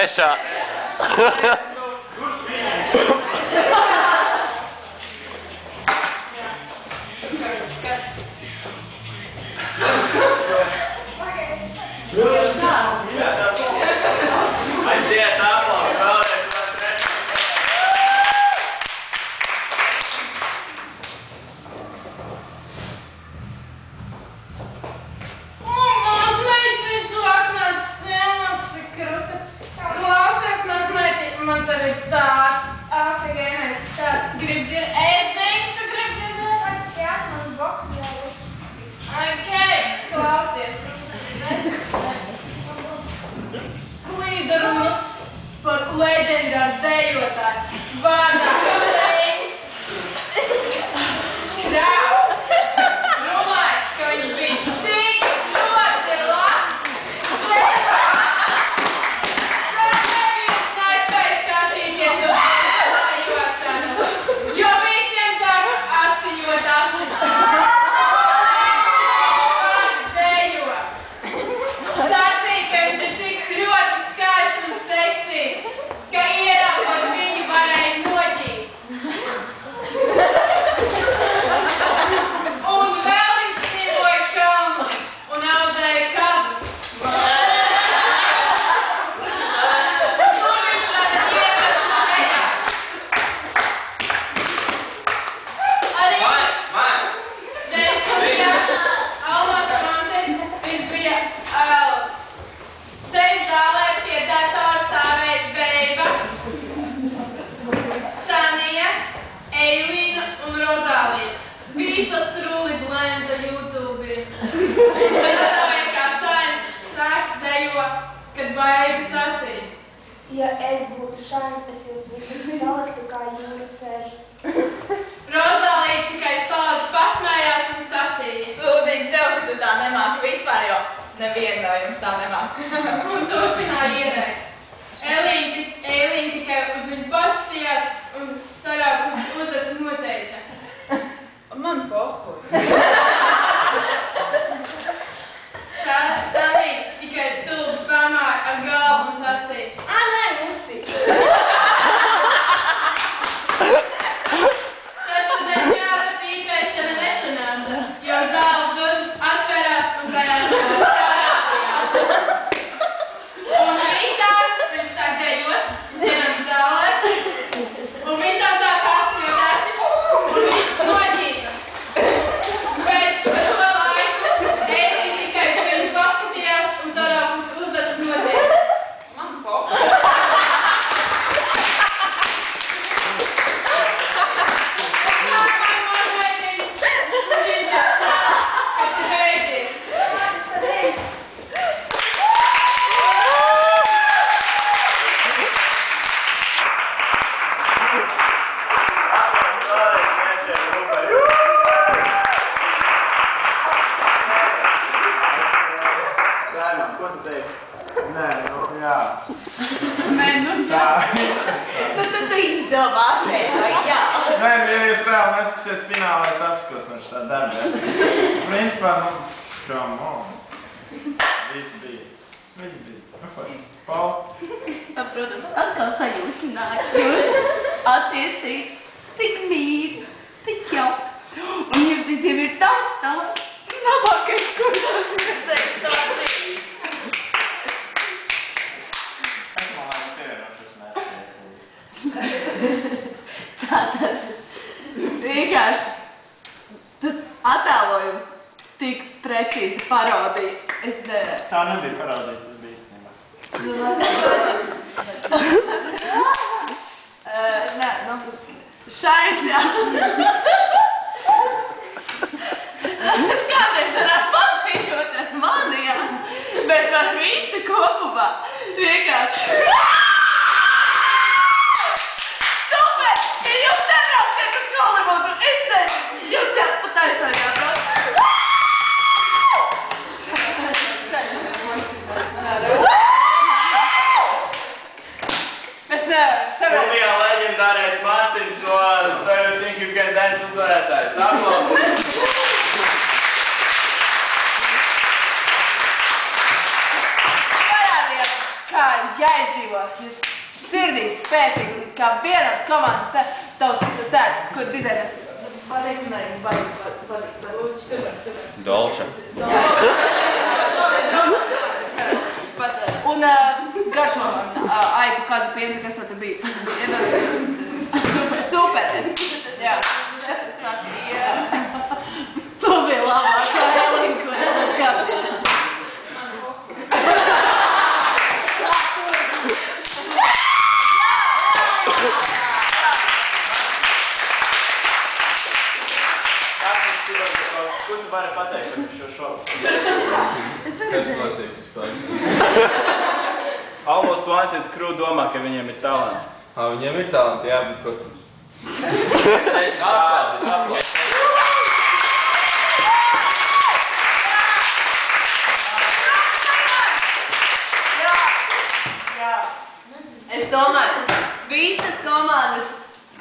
Trešā. Aiziet aplaus, vēlreiz. Man tev ir tāds ātrīgais stāsts. Gribu dzirdēt, es zinu, tu gribi dzirdēt. Jā, man boksu jābūt. Ok, klausies. Līderunas par leģendāru dejotāju. Vārdā Husseins. Škrāv. Runāja, ka viņš bija tik ļoti labs. Jo visiem sāk asiņot acis. Dejo. Sacīja, ka viņš ir tik ļoti skaists un seksīgs, ka ieraugot viņu varēja noģīt. Un vēl viņš dzīvoja kalnu un audzēja kazus. Tur viņš rada ievesmu lejā. Viņš bija ēlas. Tevi zālē pie datora stāvēja Beiba, Sanija, Eilīna un Rozālija. Visas trūli blēnza YouTube. Bet redzēja, kā Šainis Štrāks dejo, kad Beiba sacīja. Ja es būtu Šainis, es jūs visus saliktu kā jūras sēžas. Rozālija tikai stāvot pasmējās un sacīja. Sūdīgi tev, ka tu tā nemāki vispār, jo neviena no jums tā nemāki. Un turpināja ierēt. Eilīna tikai uz viņu paskatījās un sarāpus uzacis noteica. Man pohu. Sanija tikai stulbi pamāja ar galvu un sacīja. Nē, uztic. Taču nekāda pīpēšana nesanāca, jo zāles durvis atvērās un tajā parādījās. Un visām viņš sāk dejot, dzienās zālē, un visām sāk asiņot acis, un visas noģīta. Bet pa to laiku Eilīna tikai uz viņu paskatījās un sarāpus uzdacis noteica. Man pohu. Šis ir stāsts, kas ir beidzies. Ko tu teiksi? Nē, nu jā. Nē, nu Tā, Nu, tad tu izdomā, nē, vai jā. Nē, nu, ja jūs reāli netiksiet finālā, es atskos no šitā darba. Principā, nu, come on. Viss bija. Nu, forši. Paula? Protams, atkal sajūsmināju. Jūs attiecīgs, tik mīļs, tik jauks. Un jums visiem ir tāds labākais, kur jūs redzējat savā dzīvē. Es man laikam pievienošos mērķi. Tātad vienkārši tas attēlojums tik precīzi parādīja. Es nevaru. Tā nebija parādīta, tas bija īstenībā. Nē, nu, Šainis, jā. Tas kādreiz varētu paspīļot ar mani, jā. Bet par visu kopumā vienkārši. Super! Ja jūs nebrauksiet uz Holivudu, es nezinu, jūs jau pat aizsargāt. Es nevaru. Bija leģendārais Mārtiņš no So You Think You Can Dance uzvarētājs. Aplausi! Parādiet, kā jāizdzīvo, jūs sirdī spēcīgi un kā vienot komandas tavs tērts, ko dizainers. Pateiks man arī patīk. Dolča. Un garšo aitu kāds pienci, kas tā tur bija. Super. Jā. Šeit saka, jā. Tu bija labākā Elina, ko esam kādreiz. Ko tu vari pateikt par šo šovu? Es neredzēju. Kas notiek vispār? Almost Wanted crew domā, ka viņiem ir talanti. Viņiem ir talanti, jā, bet protams. Aplausi. Jā. Es domāju,